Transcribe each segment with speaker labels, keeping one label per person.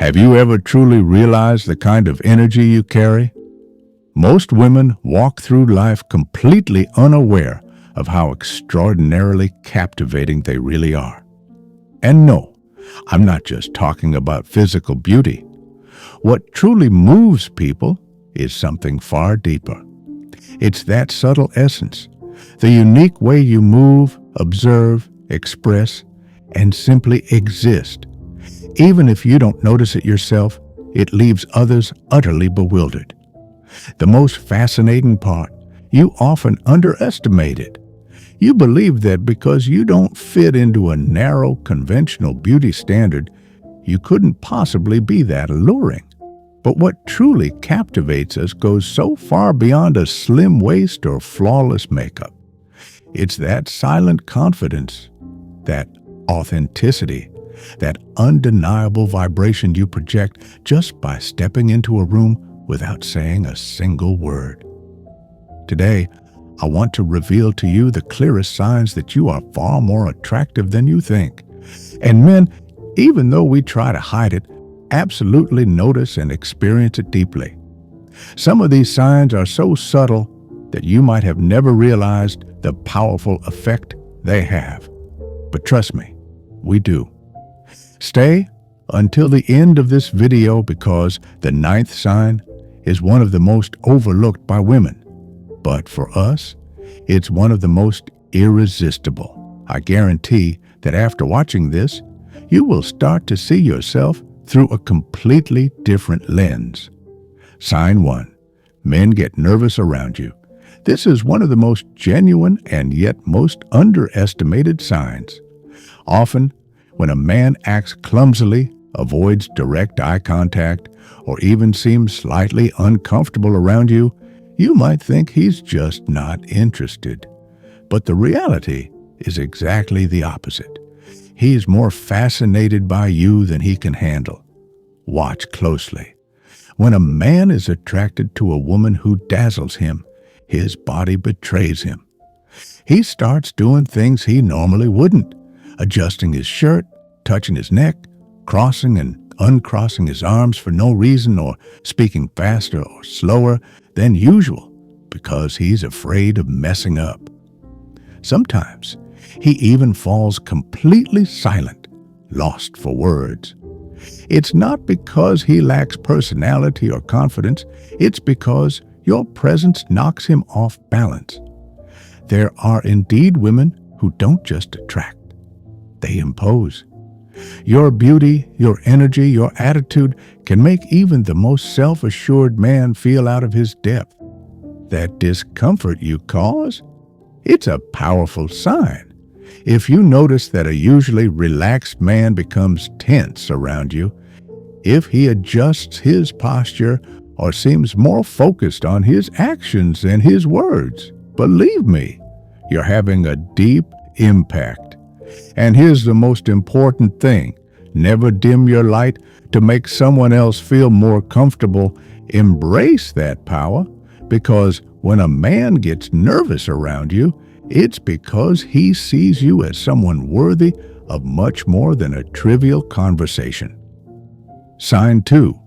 Speaker 1: Have you ever truly realized the kind of energy you carry? Most women walk through life completely unaware of how extraordinarily captivating they really are. And no, I'm not just talking about physical beauty. What truly moves people is something far deeper. It's that subtle essence, the unique way you move, observe, express, and simply exist. Even if you don't notice it yourself, it leaves others utterly bewildered. The most fascinating part, you often underestimate it. You believe that because you don't fit into a narrow, conventional beauty standard, you couldn't possibly be that alluring. But what truly captivates us goes so far beyond a slim waist or flawless makeup. It's that silent confidence, that authenticity, that undeniable vibration you project just by stepping into a room without saying a single word. Today, I want to reveal to you the clearest signs that you are far more attractive than you think. And men, even though we try to hide it, absolutely notice and experience it deeply. Some of these signs are so subtle that you might have never realized the powerful effect they have. But trust me, we do. Stay until the end of this video because the ninth sign is one of the most overlooked by women. But for us, it's one of the most irresistible. I guarantee that after watching this, you will start to see yourself through a completely different lens. Sign 1. Men get nervous around you. This is one of the most genuine and yet most underestimated signs. Often, when a man acts clumsily, avoids direct eye contact, or even seems slightly uncomfortable around you, you might think he's just not interested. But the reality is exactly the opposite. He's more fascinated by you than he can handle. Watch closely. When a man is attracted to a woman who dazzles him, his body betrays him. He starts doing things he normally wouldn't, adjusting his shirt, touching his neck, crossing and uncrossing his arms for no reason, or speaking faster or slower than usual because he's afraid of messing up. Sometimes he even falls completely silent, lost for words. It's not because he lacks personality or confidence, it's because your presence knocks him off balance. There are indeed women who don't just attract, they impose. Your beauty, your energy, your attitude can make even the most self-assured man feel out of his depth. That discomfort you cause, it's a powerful sign. If you notice that a usually relaxed man becomes tense around you, if he adjusts his posture or seems more focused on his actions than his words, believe me, you're having a deep impact. And here's the most important thing. Never dim your light to make someone else feel more comfortable. Embrace that power, because when a man gets nervous around you, it's because he sees you as someone worthy of much more than a trivial conversation. Sign 2.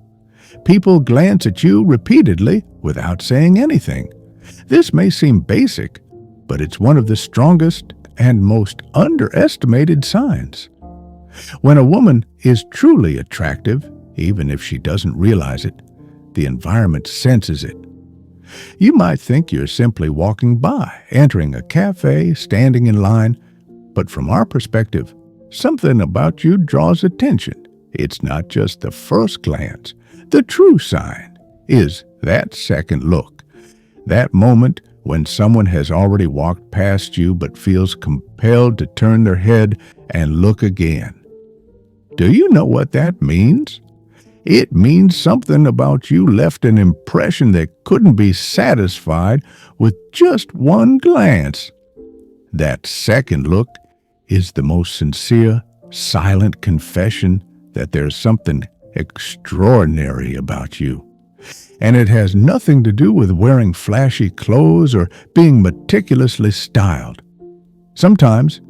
Speaker 1: People glance at you repeatedly without saying anything. This may seem basic, but it's one of the strongest and most underestimated signs. When a woman is truly attractive, even if she doesn't realize it, the environment senses it. You might think you're simply walking by, entering a cafe, standing in line, but from our perspective, something about you draws attention. It's not just the first glance. The true sign is that second look, that moment when someone has already walked past you but feels compelled to turn their head and look again. Do you know what that means? It means something about you left an impression that couldn't be satisfied with just one glance. That second look is the most sincere, silent confession that there's something extraordinary about you. And it has nothing to do with wearing flashy clothes or being meticulously styled. Sometimes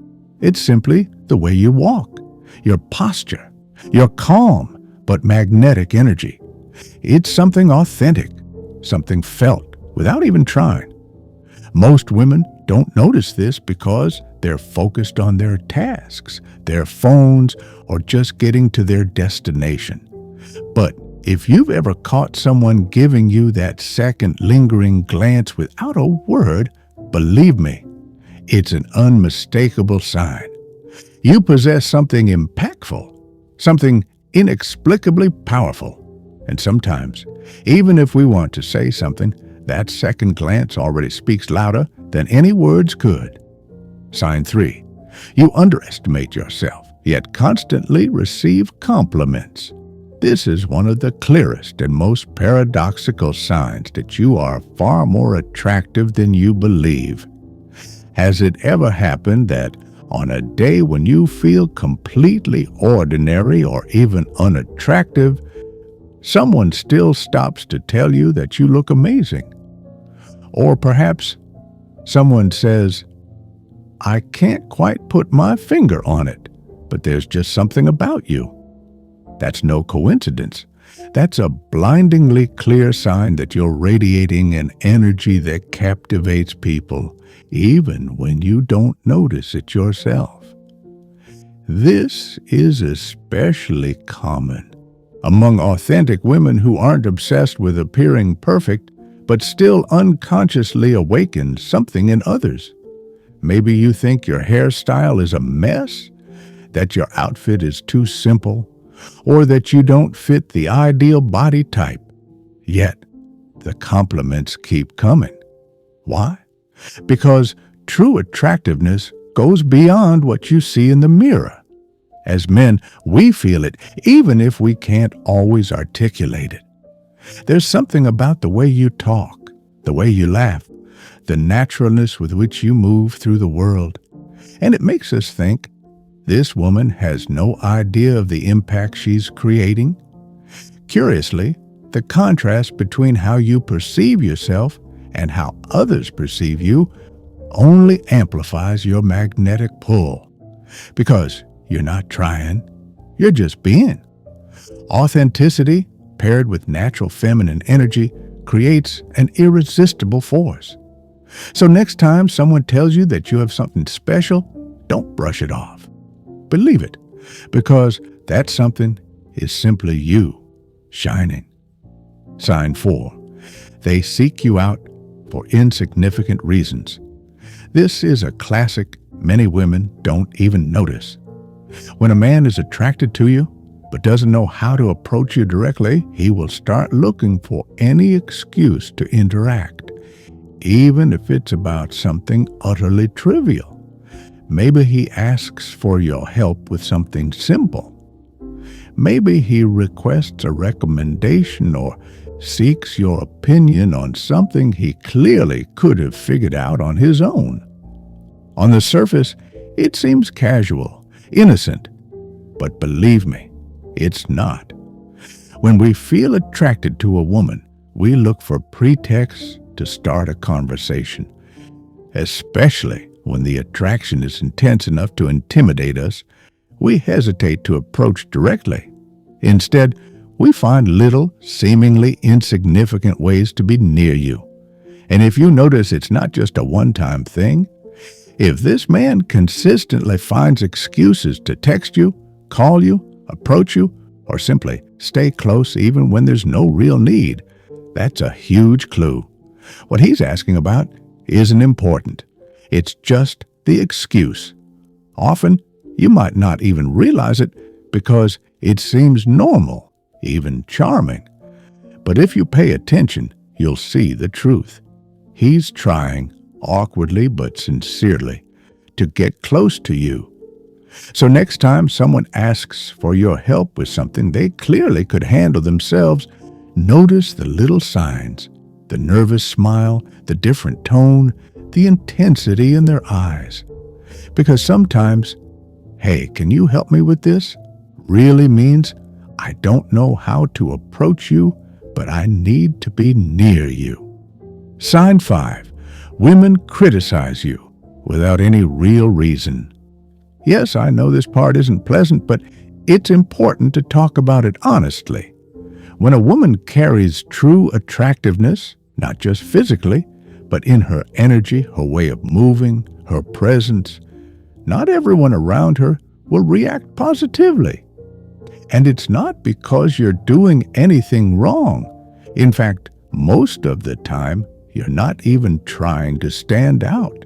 Speaker 1: it's simply the way you walk, your posture, your calm, but magnetic energy. It's something authentic, something felt without even trying. Most women don't notice this because they're focused on their tasks, their phones, or just getting to their destination. But if you've ever caught someone giving you that second lingering glance without a word, believe me, it's an unmistakable sign. You possess something impactful, something inexplicably powerful. And sometimes, even if we want to say something, that second glance already speaks louder than any words could. Sign 3. You underestimate yourself, yet constantly receive compliments. This is one of the clearest and most paradoxical signs that you are far more attractive than you believe. Has it ever happened that on a day when you feel completely ordinary or even unattractive, someone still stops to tell you that you look amazing? Or perhaps someone says, "I can't quite put my finger on it, but there's just something about you." That's no coincidence. That's a blindingly clear sign that you're radiating an energy that captivates people, even when you don't notice it yourself. This is especially common among authentic women who aren't obsessed with appearing perfect, but still unconsciously awaken something in others. Maybe you think your hairstyle is a mess, that your outfit is too simple, or that you don't fit the ideal body type. Yet, the compliments keep coming. Why? Because true attractiveness goes beyond what you see in the mirror. As men, we feel it, even if we can't always articulate it. There's something about the way you talk, the way you laugh, the naturalness with which you move through the world. And it makes us think, this woman has no idea of the impact she's creating. Curiously, the contrast between how you perceive yourself and how others perceive you only amplifies your magnetic pull. Because you're not trying, you're just being. Authenticity, paired with natural feminine energy, creates an irresistible force. So next time someone tells you that you have something special, don't brush it off. Believe it, because that something is simply you shining. Sign 4. They seek you out for insignificant reasons. This is a classic many women don't even notice. When a man is attracted to you, but doesn't know how to approach you directly, he will start looking for any excuse to interact, even if it's about something utterly trivial. Maybe he asks for your help with something simple. Maybe he requests a recommendation or seeks your opinion on something he clearly could have figured out on his own. On the surface, it seems casual, innocent, but believe me, it's not. When we feel attracted to a woman, we look for pretexts to start a conversation, especially when the attraction is intense enough to intimidate us. We hesitate to approach directly. Instead, we find little, seemingly insignificant ways to be near you. And if you notice it's not just a one-time thing, if this man consistently finds excuses to text you, call you, approach you, or simply stay close even when there's no real need, that's a huge clue. What he's asking about isn't important. It's just the excuse. Often, you might not even realize it because it seems normal, even charming. But if you pay attention, you'll see the truth. He's trying, awkwardly but sincerely, to get close to you. So next time someone asks for your help with something they clearly could handle themselves, notice the little signs, the nervous smile, the different tone, the intensity in their eyes. Because sometimes, "Hey, can you help me with this?" really means, "I don't know how to approach you, but I need to be near you." Sign 5. Women criticize you without any real reason. Yes, I know this part isn't pleasant, but It's important to talk about it honestly. When a woman carries true attractiveness, not just physically, but in her energy, her way of moving, her presence, not everyone around her will react positively. And it's not because you're doing anything wrong. In fact, most of the time, you're not even trying to stand out.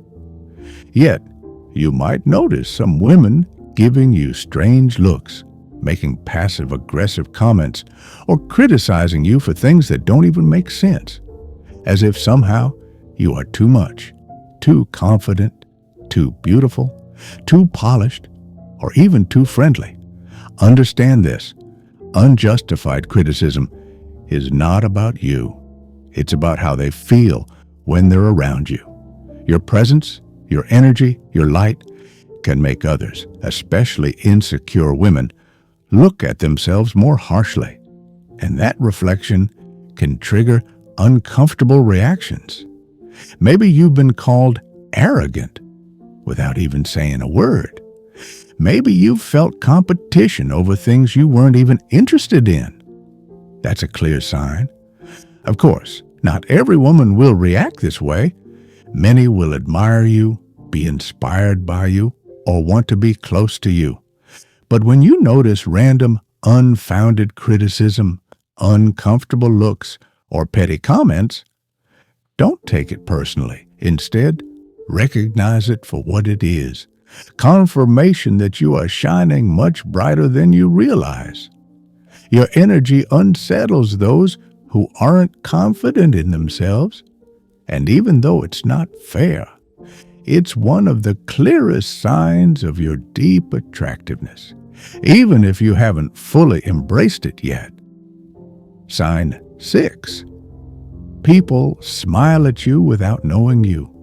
Speaker 1: Yet, you might notice some women giving you strange looks, making passive-aggressive comments, or criticizing you for things that don't even make sense, as if somehow you are too much, too confident, too beautiful, too polished, or even too friendly. Understand this. Unjustified criticism is not about you. It's about how they feel when they're around you. Your presence, your energy, your light can make others, especially insecure women, look at themselves more harshly. And that reflection can trigger uncomfortable reactions. Maybe you've been called arrogant without even saying a word. Maybe you've felt competition over things you weren't even interested in. That's a clear sign. Of course, not every woman will react this way. Many will admire you, be inspired by you, or want to be close to you. But when you notice random, unfounded criticism, uncomfortable looks, or petty comments, don't take it personally. Instead, recognize it for what it is. Confirmation that you are shining much brighter than you realize. Your energy unsettles those who aren't confident in themselves. And even though it's not fair, it's one of the clearest signs of your deep attractiveness, even if you haven't fully embraced it yet. Sign 6. People smile at you without knowing you.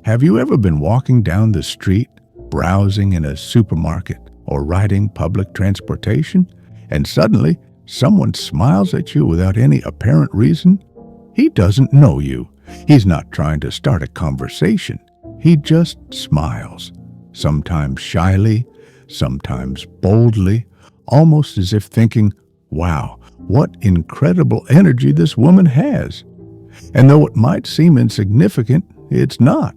Speaker 1: Have you ever been walking down the street, browsing in a supermarket, or riding public transportation, and suddenly someone smiles at you without any apparent reason? He doesn't know you. He's not trying to start a conversation. He just smiles, sometimes shyly, sometimes boldly, almost as if thinking, wow, what incredible energy this woman has. And though it might seem insignificant, it's not.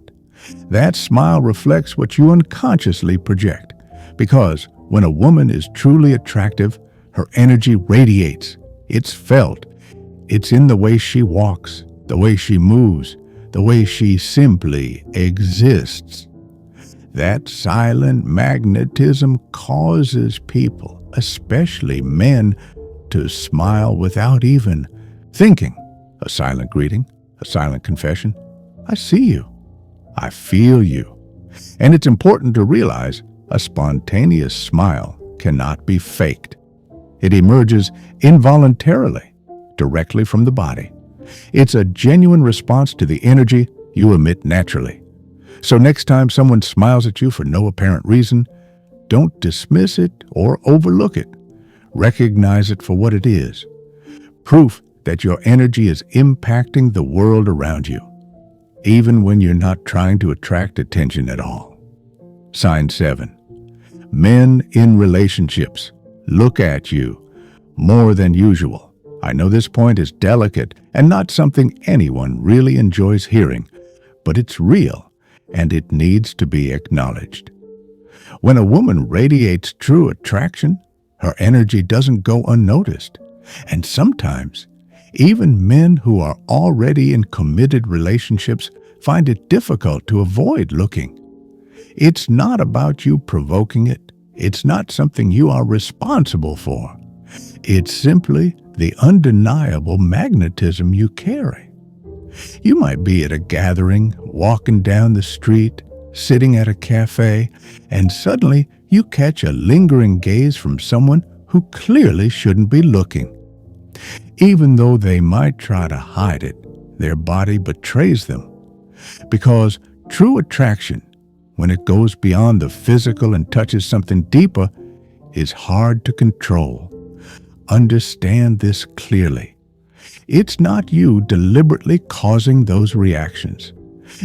Speaker 1: That smile reflects what you unconsciously project, because when a woman is truly attractive, her energy radiates. It's felt. It's in the way she walks, the way she moves, the way she simply exists. That silent magnetism causes people, especially men, to smile without even thinking. A silent greeting, a silent confession. I see you. I feel you. And it's important to realize a spontaneous smile cannot be faked. It emerges involuntarily, directly from the body. It's a genuine response to the energy you emit naturally. So next time someone smiles at you for no apparent reason, don't dismiss it or overlook it. Recognize it for what it is. Proof that your energy is impacting the world around you, even when you're not trying to attract attention at all. Sign 7. Men in relationships look at you more than usual. I know this point is delicate and not something anyone really enjoys hearing, but it's real and it needs to be acknowledged. When a woman radiates true attraction, her energy doesn't go unnoticed. And sometimes, even men who are already in committed relationships find it difficult to avoid looking. It's not about you provoking it. It's not something you are responsible for. It's simply the undeniable magnetism you carry. You might be at a gathering, walking down the street, sitting at a cafe, and suddenly you catch a lingering gaze from someone who clearly shouldn't be looking. Even though they might try to hide it, their body betrays them. Because true attraction, when it goes beyond the physical and touches something deeper, is hard to control. Understand this clearly. It's not you deliberately causing those reactions.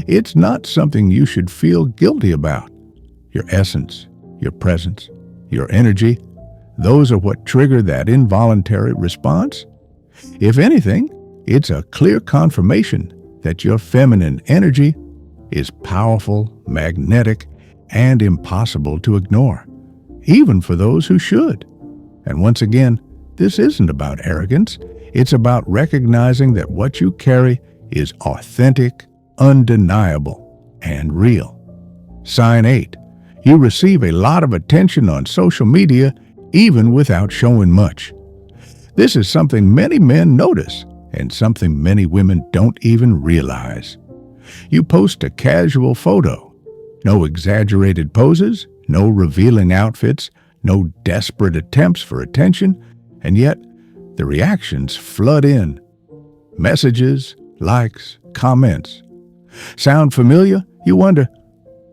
Speaker 1: It's not something you should feel guilty about. Your essence, your presence, your energy, those are what trigger that involuntary response. If anything, it's a clear confirmation that your feminine energy is powerful, magnetic, and impossible to ignore, even for those who should. And once again, this isn't about arrogance. It's about recognizing that what you carry is authentic, undeniable, and real. Sign 8. You receive a lot of attention on social media even without showing much. This is something many men notice and something many women don't even realize. You post a casual photo. No exaggerated poses, no revealing outfits, no desperate attempts for attention, and yet the reactions flood in. Messages, likes, comments. Sound familiar? You wonder,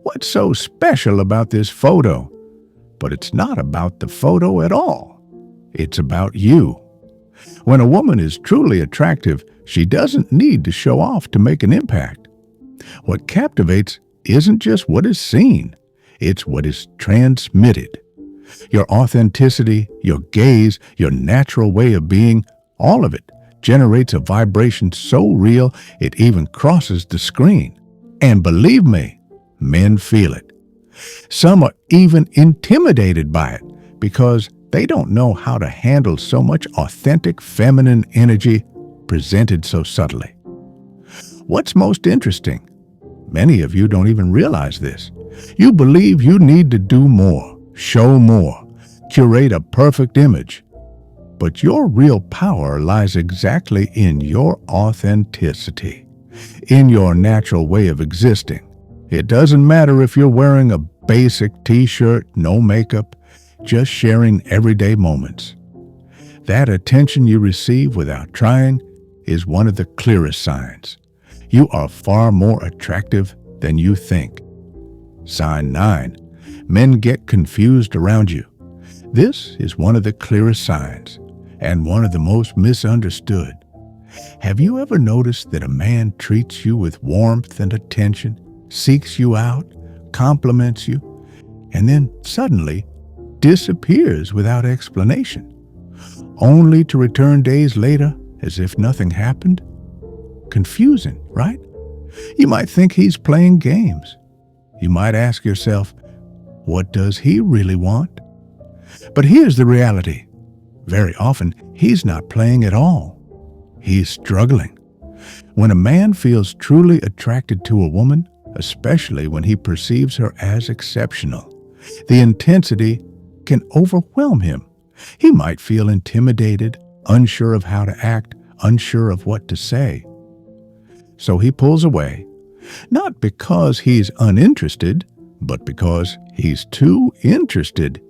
Speaker 1: what's so special about this photo? But it's not about the photo at all. It's about you. When a woman is truly attractive, she doesn't need to show off to make an impact. What captivates isn't just what is seen, it's what is transmitted. Your authenticity, your gaze, your natural way of being, all of it generates a vibration so real it even crosses the screen. And believe me, men feel it. Some are even intimidated by it because they don't know how to handle so much authentic feminine energy presented so subtly. What's most interesting? Many of you don't even realize this. You believe you need to do more, show more, curate a perfect image. But your real power lies exactly in your authenticity, in your natural way of existing. It doesn't matter if you're wearing a basic t-shirt, no makeup, just sharing everyday moments. That attention you receive without trying is one of the clearest signs. You are far more attractive than you think. Sign 9. Men get confused around you. This is one of the clearest signs, and one of the most misunderstood. Have you ever noticed that a man treats you with warmth and attention, seeks you out, compliments you, and then suddenly disappears without explanation, only to return days later as if nothing happened? Confusing, right? You might think he's playing games. You might ask yourself, what does he really want? But here's the reality. Very often, he's not playing at all. He's struggling. When a man feels truly attracted to a woman, especially when he perceives her as exceptional, the intensity can overwhelm him. He might feel intimidated, unsure of how to act, unsure of what to say. So he pulls away, not because he's uninterested, but because he's too interested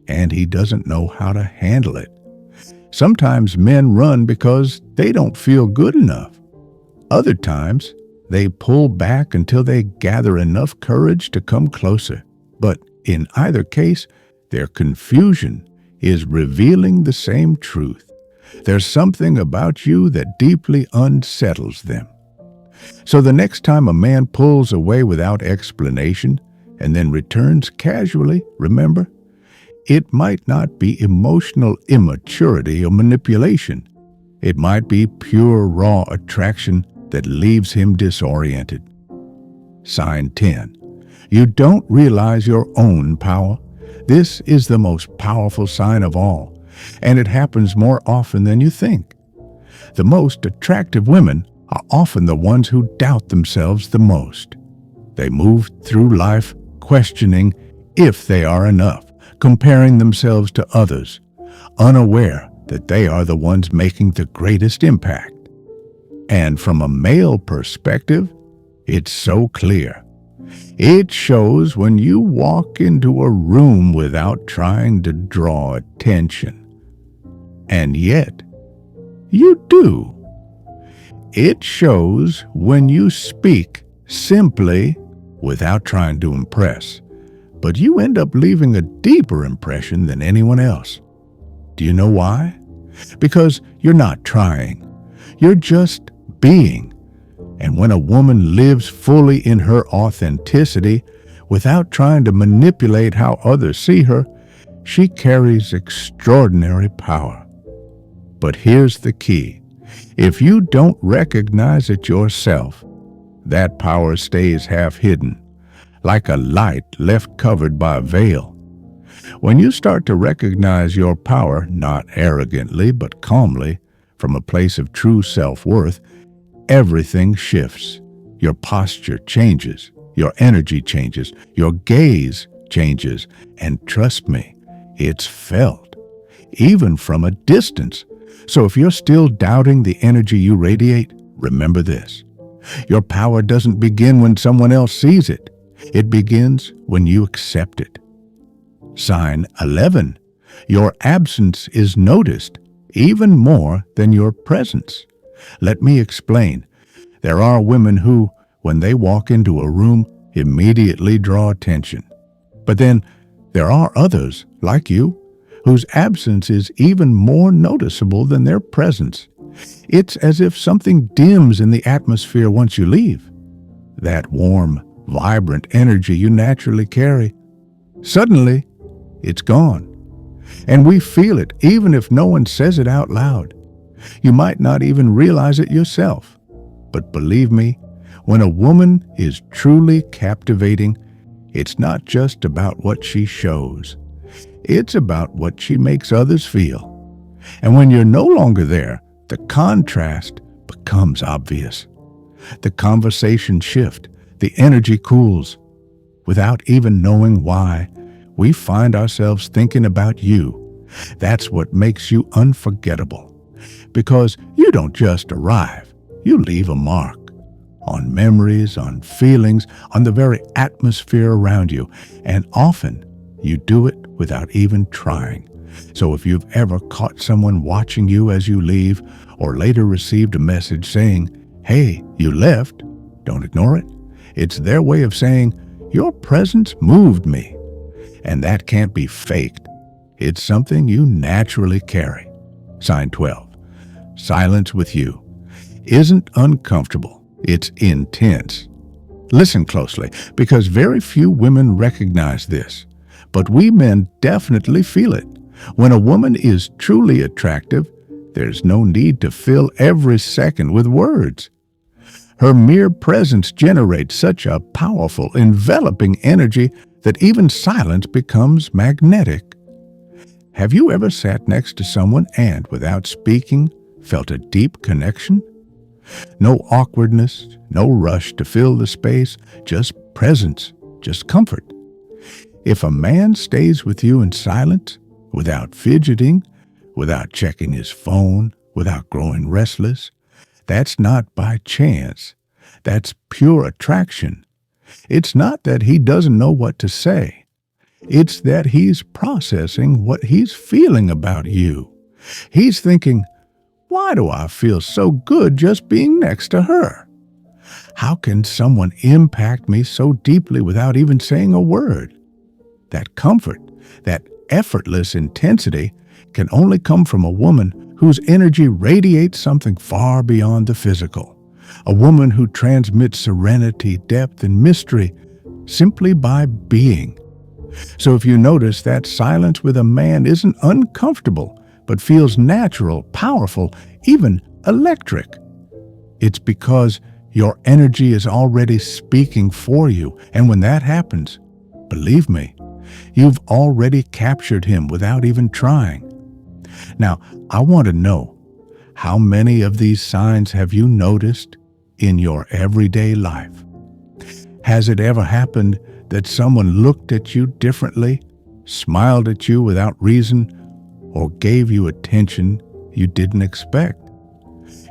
Speaker 1: and he doesn't know how to handle it. Sometimes men run because they don't feel good enough. Other times, they pull back until they gather enough courage to come closer. But in either case, their confusion is revealing the same truth. There's something about you that deeply unsettles them. So the next time a man pulls away without explanation and then returns casually, remember, it might not be emotional immaturity or manipulation. It might be pure raw attraction that leaves him disoriented. Sign 10. You don't realize your own power. This is the most powerful sign of all, and it happens more often than you think. The most attractive women are often the ones who doubt themselves the most. They move through life questioning if they are enough, comparing themselves to others, unaware that they are the ones making the greatest impact. And from a male perspective, it's so clear. It shows when you walk into a room without trying to draw attention. And yet, you do. It shows when you speak simply without trying to impress, but you end up leaving a deeper impression than anyone else. Do you know why? Because you're not trying. You're just being. And when a woman lives fully in her authenticity, without trying to manipulate how others see her, She carries extraordinary power. But here's the key. If you don't recognize it yourself, that power stays half hidden, like a light left covered by a veil. When you start to recognize your power, not arrogantly but calmly, from a place of true self-worth, everything shifts. Your posture changes, your energy changes, your gaze changes, and trust me, it's felt, even from a distance. So if you're still doubting the energy you radiate, remember this. Your power doesn't begin when someone else sees it. It begins when you accept it. Sign 11. Your absence is noticed even more than your presence. Let me explain. There are women who, when they walk into a room, immediately draw attention. But then there are others, like you, whose absence is even more noticeable than their presence. It's as if something dims in the atmosphere once you leave. That warm, vibrant energy you naturally carry, suddenly, it's gone. And we feel it even if no one says it out loud. You might not even realize it yourself. But believe me, when a woman is truly captivating, it's not just about what she shows. It's about what she makes others feel. And when you're no longer there, the contrast becomes obvious. The conversation shifts, the energy cools. Without even knowing why, we find ourselves thinking about you. That's what makes you unforgettable. Because you don't just arrive, you leave a mark. On memories, on feelings, on the very atmosphere around you. And often, you do it without even trying. So if you've ever caught someone watching you as you leave, or later received a message saying, "Hey, you left," don't ignore it. It's their way of saying, "Your presence moved me." And that can't be faked. It's something you naturally carry. Sign 12. Silence with you isn't uncomfortable. It's intense. Listen closely, because very few women recognize this. But we men definitely feel it. When a woman is truly attractive, there's no need to fill every second with words. Her mere presence generates such a powerful, enveloping energy that even silence becomes magnetic. Have you ever sat next to someone and, without speaking, felt a deep connection? No awkwardness, no rush to fill the space, just presence, just comfort. If a man stays with you in silence, without fidgeting, without checking his phone, without growing restless, that's not by chance. That's pure attraction. It's not that he doesn't know what to say. It's that he's processing what he's feeling about you. He's thinking, why do I feel so good just being next to her? How can someone impact me so deeply without even saying a word? That comfort, that effortless intensity can only come from a woman whose energy radiates something far beyond the physical. A woman who transmits serenity, depth, and mystery simply by being. So if you notice that silence with a man isn't uncomfortable, but feels natural, powerful, even electric, it's because your energy is already speaking for you. And when that happens, believe me, you've already captured him without even trying. Now, I want to know, how many of these signs have you noticed in your everyday life? Has it ever happened that someone looked at you differently, smiled at you without reason, or gave you attention you didn't expect?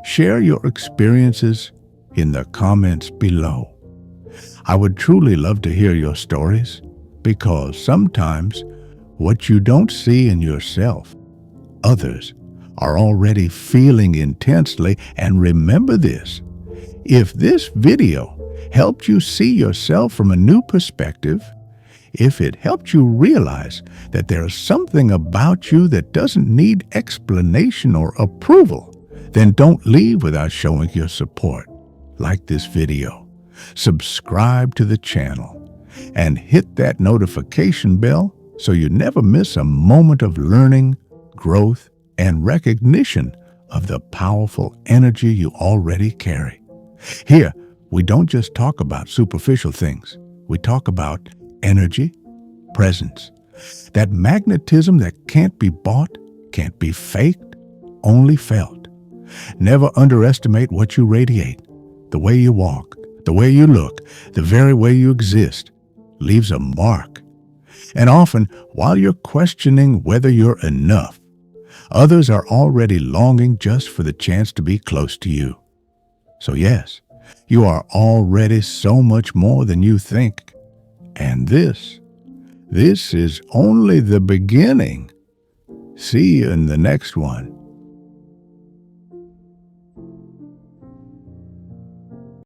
Speaker 1: Share your experiences in the comments below. I would truly love to hear your stories, because sometimes what you don't see in yourself, others are already feeling intensely. And remember this, if this video helped you see yourself from a new perspective, if it helped you realize that there's something about you that doesn't need explanation or approval, then don't leave without showing your support. Like this video, subscribe to the channel, and hit that notification bell so you never miss a moment of learning, growth, and recognition of the powerful energy you already carry. Here, we don't just talk about superficial things. We talk about energy, presence, that magnetism that can't be bought, can't be faked, only felt. Never underestimate what you radiate. The way you walk, the way you look, the very way you exist leaves a mark. And often, while you're questioning whether you're enough, others are already longing just for the chance to be close to you. So yes, you are already so much more than you think. And this is only the beginning. See you in the next one.